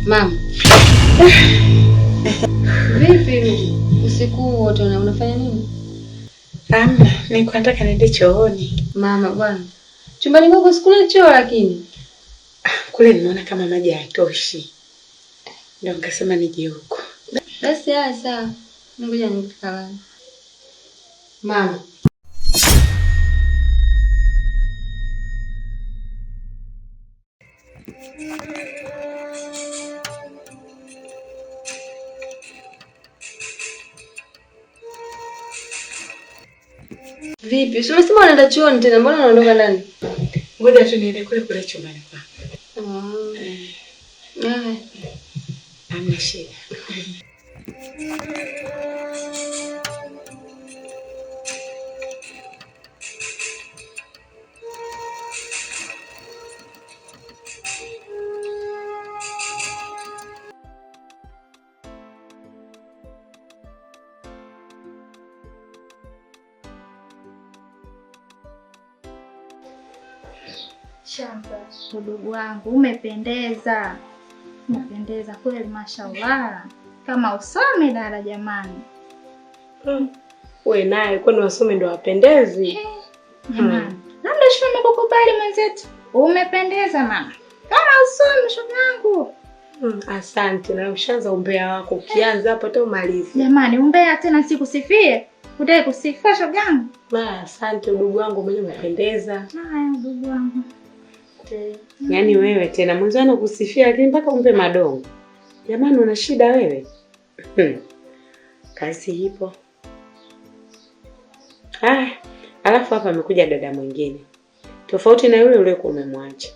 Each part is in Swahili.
Mama. Vipi usiku wote unafanya nini? Nilikuwa nataka niende chooni. Mama bwana. Chumbani kwako sikuna choo lakini. Kule nimeona kama maji hayatoshi. Ndio nikasema nije huko. Basi sawa. Ngoja nikalale. Mama. Vipi? Umesema unaenda chooni tena, mbona unaondoka ndani? Ngoja tu niende kule chumbani kwako. Hamna shida. Shamba, ndugu wangu, umependeza. Umependeza kweli, mashallah. Kama usome dada jamani. Wewe naye kwani wasome ndio wapendezi? Jamani, labda shule umekukubali mwenzetu. Umependeza mama. Kama usome shoga yangu. Asante, na ushaanza umbea wako. Ukianza hapo hata umalize. Jamani, umbea tena sikusifie. Udai kusifia shoga yangu. Asante ndugu wangu, mwenyewe umependeza. Haya ndugu wangu. Yaani wewe tena mwanzo kusifia lakini mpaka umpe madongo. Jamani una shida wewe? Kazi ipo. Alafu hapa amekuja dada mwingine. Tofauti na yule uliyekuwa umemwacha.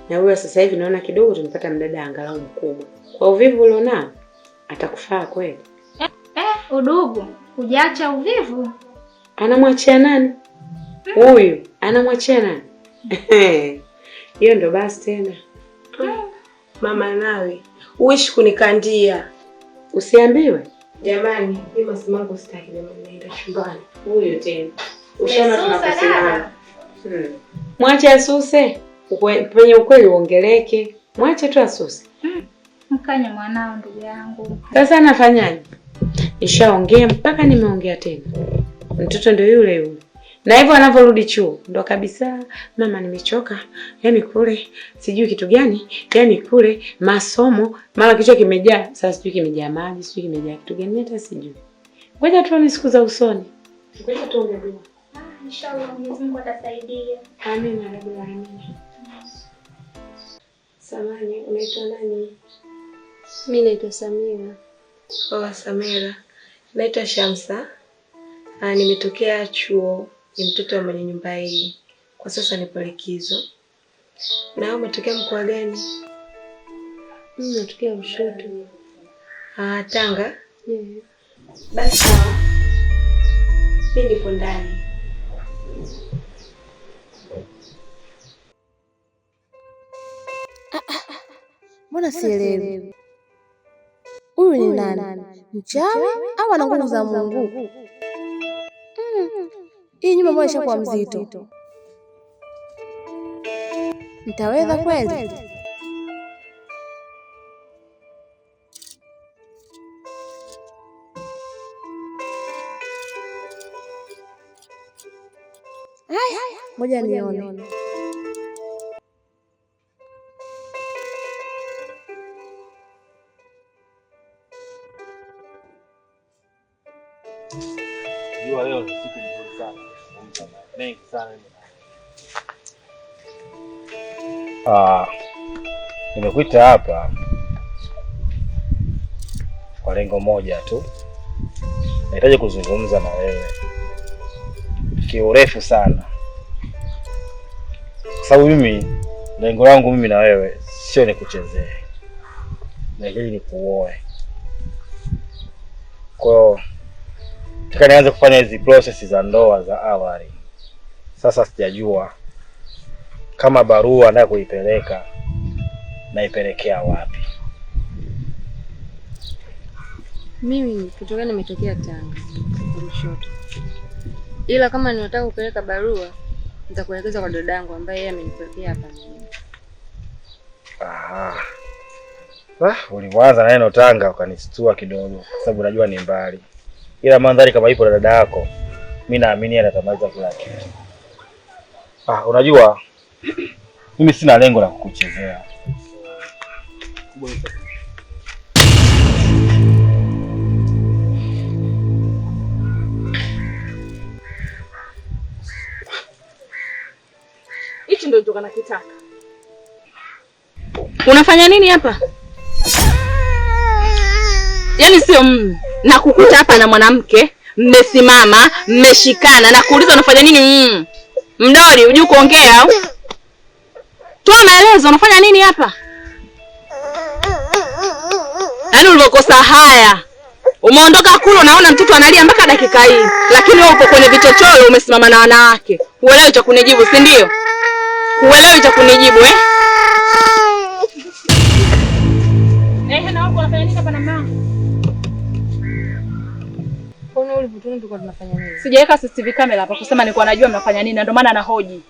Na huyo sasa hivi naona kidogo tumepata mdada angalau mkubwa. Kwa uvivu ulionao atakufaa kweli. Udugu, hujaacha uvivu. Anamwachia nani? Huyu anamwachia nani? Hiyo ndo basi tena. Mama nawe uishi kunikandia. Usiambiwe. Jamani, mimi masimangu sitaki jamani, naenda chumbani. Huyo tena. Ushaona tunaposema. Mwache asuse. Penye ukweli uongeleke. Mwache tu asuse. Mkanya mwanao ndugu yangu. Sasa anafanyaje? Nishaongea mpaka nimeongea tena. Mtoto ndio yule yule. Na hivyo anavorudi chuo ndo kabisa, mama nimechoka. Yaani kule sijui kitu gani, yaani kule masomo, mara kichwa kimejaa, sasa sijui kimejaa maji, sijui kimejaa kitu gani hata sijui. Ngoja tuone siku za usoni. Ngoja tuone dua. Inshallah Mwenyezi Mungu atasaidia. Amina rabbil alamin. Samani, unaitwa nani? Mimi naitwa Samira. Samira. Naitwa Shamsa. Nimetokea chuo, ni mtoto wa mwenye nyumba hii. Kwa sasa nipo likizo. Na wewe umetokea mkoa gani? Mimi natokea Lushoto. Tanga? Basi sawa. Mimi nipo ndani. Mbona sielewi? Huyu ni nani? Mchawi au ana nguvu za Mungu? Hii nyumba mbona ishakuwa mzito? Nitaweza kweli? Ngoja nione. Jua leo ni siku nzuri sana. Mengi sana. Nimekuita hapa kwa lengo moja tu. Nahitaji kuzungumza na wewe kiurefu sana, kwa sababu mimi lengo langu mimi na wewe sio nikuchezee, na hili ni kuoe. Kwa hiyo nataka nianze kufanya hizi process za ndoa za awali. Sasa sijajua kama barua nataka kuipeleka naipelekea wapi. Mimi kutoka nimetokea Tanga, Lushoto. Ila kama ninataka kupeleka barua, nitakuelekeza kwa dadangu ambaye yeye amenipelekea hapa mjini. Aha. Ulianza na neno Tanga ukanistua kidogo kwa sababu najua ni mbali. Ila mandhari kama ipo na dada yako, mimi naamini anatamaliza kila kitu. Unajua mimi sina lengo la kukuchezea. Hichi ndio nitoka na kitaka. Unafanya nini hapa? Yaani sio na kukuta hapa na mwanamke, mmesimama, mmeshikana na kuuliza unafanya nini? Mdoli, hujui kuongea au? Toa maelezo, unafanya nini hapa? Yaani ulivyokosa haya. Umeondoka kule unaona mtoto analia mpaka dakika hii, lakini wewe upo kwenye vichochoro umesimama na wanawake. Huelewi cha kunijibu, si ndio? Huelewi cha kunijibu na wako wanafanya nini hapa na mama? Kwa nini ulipotuni tulikuwa tunafanya nini? Sijaweka CCTV camera hapa kusema nilikuwa najua mnafanya nini, ndio maana anahoji.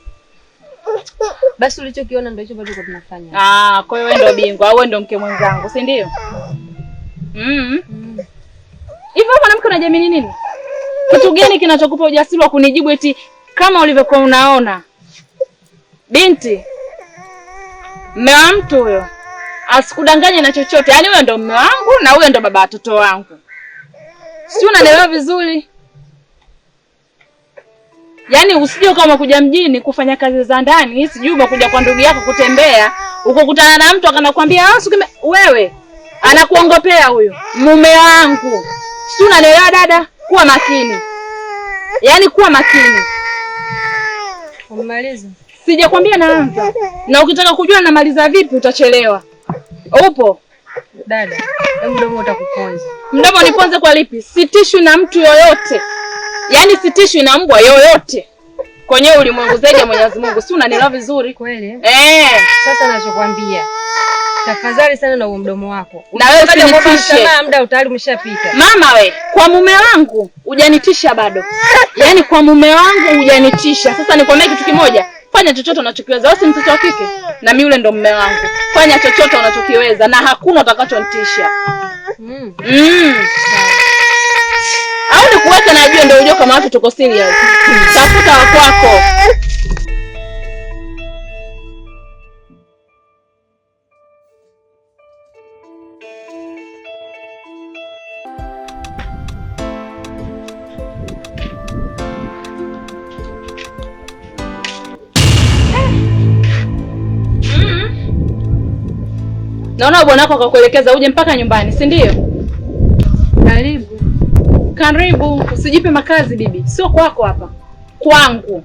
Basi ulichokiona ndio hicho bado tulikuwa tunafanya. Kwa hiyo wewe ndio bingwa au wewe ndio mke mwenzangu, si ndio? Hivyo mwanamke unajamini nini? Kitu gani kinachokupa ujasiri wa kunijibu eti kama ulivyokuwa unaona? Binti, mume wa mtu huyo asikudanganye na chochote. Yaani wewe ndo mume wangu na huyo ndo baba watoto wangu. Si unanielewa vizuri? Yaani usije kama kuja mjini kufanya kazi za ndani, sijui umekuja kwa ndugu yako kutembea, ukakutana na mtu akanakwambia wewe anakuongopea huyo mume wangu. Si unanielewa dada? Kuwa makini. Yaani kuwa makini. Umemaliza? Sijakwambia naanza. Na ukitaka kujua namaliza vipi utachelewa. Upo? Dada, mdomo utakuponza. Mdomo niponze kwa lipi? Sitishwi na mtu yoyote. Yaani sitishwi na mbwa yoyote. Kwenye ulimwengu zaidi ya Mwenyezi Mungu. Si unanielewa vizuri? Kweli? Sasa ninachokuambia, tafadhali sana na mdomo wako. Na wewe usinitishe. Muda utayari umeshapita. Mama we, kwa mume wangu hujanitisha bado. Yaani kwa mume wangu hujanitisha. Sasa nikwambie kitu kimoja. Fanya chochote unachokiweza. Wewe si mtoto wa kike na mimi yule ndo mume wangu. Fanya chochote unachokiweza na hakuna utakachonitisha. Au nikuweke na jua ndio unajua kama watu tuko serious. Tafuta wa kwako. Naona bwana wako akakuelekeza uje mpaka nyumbani, si ndio? Karibu. Karibu, usijipe makazi bibi. Sio kwako hapa. Kwangu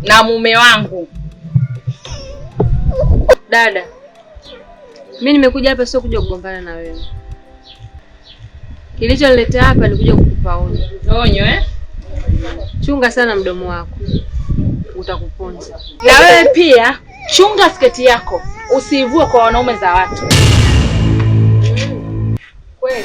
na mume wangu. Dada, mimi nimekuja hapa sio kuja kugombana na wewe. Kilichonileta hapa ni kuja kukupa onyo. Onyo Chunga sana mdomo wako. Utakuponza. Na wewe pia chunga sketi yako. Usiivue kwa wanaume za watu. Kweli?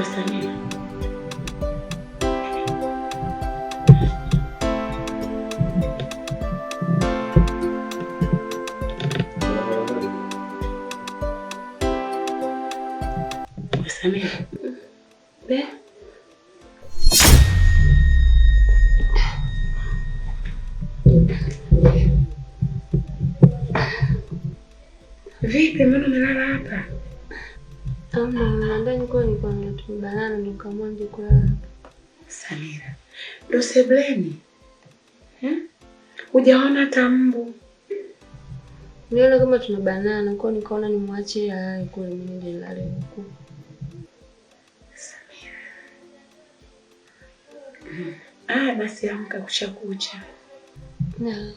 Samira. Samira. Vipi, mbona umelala hapa? Nadhani kwa nilikuwa natumbana ndo kama nje kulala. Samira. Ndo sebleni. Hujaona hata mbu. Niona kama tuna banana kwa nikaona nimwachie alale kule mimi nje nilale huko. Samira. Basi amka kushakucha. Na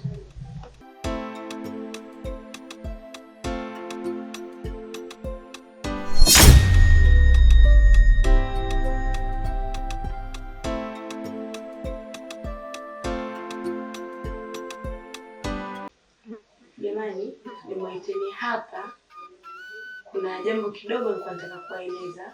Jamani, nimeiteni hapa. Kuna jambo kidogo nilikuwa nataka kueleza.